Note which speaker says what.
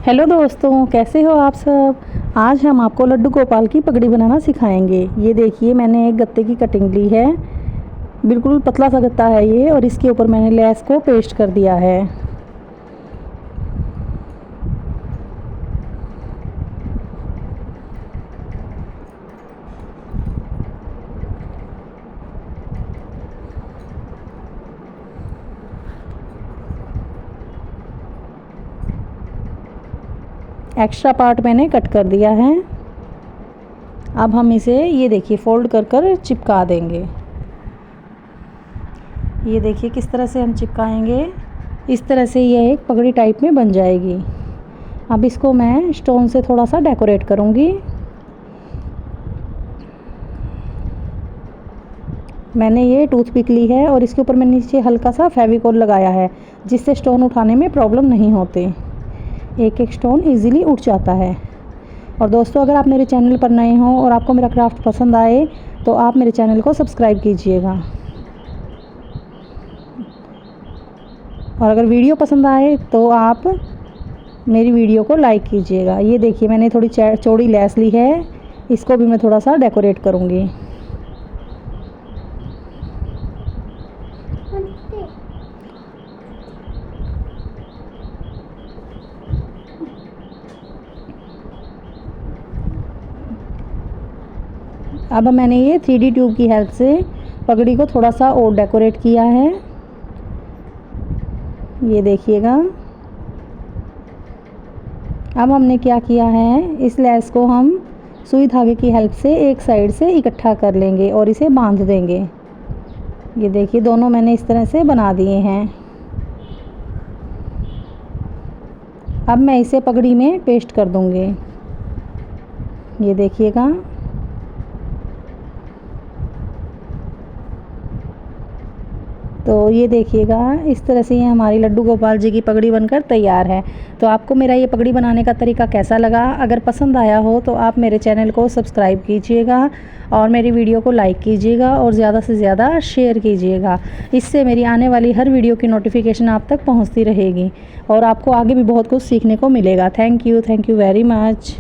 Speaker 1: Hello दोस्तों, कैसे हो आप सब। आज हम आपको लड्डू गोपाल की पगड़ी बनाना सिखाएंगे। ये देखिए, मैंने एक गत्ते की कटिंग ली है। बिल्कुल पतला सा गत्ता है ये, और इसके ऊपर मैंने लेस को पेस्ट कर दिया है। एक्स्ट्रा पार्ट मैंने कट कर दिया है। अब हम इसे ये देखिए फोल्ड कर कर चिपका देंगे। ये देखिए किस तरह से हम चिपकाएंगे। इस तरह से ये एक पगड़ी टाइप में बन जाएगी। अब इसको मैं स्टोन से थोड़ा सा डेकोरेट करूँगी। मैंने ये टूथपिक ली है और इसके ऊपर मैंने नीचे हल्का सा फेविकोल लगाया है, जिससे स्टोन उठाने में प्रॉब्लम नहीं होती। एक एक स्टोन इजीली उठ जाता है। और दोस्तों, अगर आप मेरे चैनल पर नए हों और आपको मेरा क्राफ्ट पसंद आए तो आप मेरे चैनल को सब्सक्राइब कीजिएगा। और अगर वीडियो पसंद आए तो आप मेरी वीडियो को लाइक कीजिएगा। ये देखिए, मैंने थोड़ी चौड़ी लेस ली है, इसको भी मैं थोड़ा सा डेकोरेट करूँगी। अब मैंने ये 3D ट्यूब की हेल्प से पगड़ी को थोड़ा सा और डेकोरेट किया है। ये देखिएगा। अब हमने क्या किया है, इस लेस को हम सुई धागे की हेल्प से एक साइड से इकट्ठा कर लेंगे और इसे बांध देंगे। ये देखिए, दोनों मैंने इस तरह से बना दिए हैं। अब मैं इसे पगड़ी में पेस्ट कर दूंगी। ये देखिएगा। तो ये देखिएगा, इस तरह से ये हमारी लड्डू गोपाल जी की पगड़ी बनकर तैयार है। तो आपको मेरा ये पगड़ी बनाने का तरीका कैसा लगा? अगर पसंद आया हो तो आप मेरे चैनल को सब्सक्राइब कीजिएगा और मेरी वीडियो को लाइक कीजिएगा और ज़्यादा से ज़्यादा शेयर कीजिएगा। इससे मेरी आने वाली हर वीडियो की नोटिफिकेशन आप तक पहुँचती रहेगी और आपको आगे भी बहुत कुछ सीखने को मिलेगा। Thank you very much.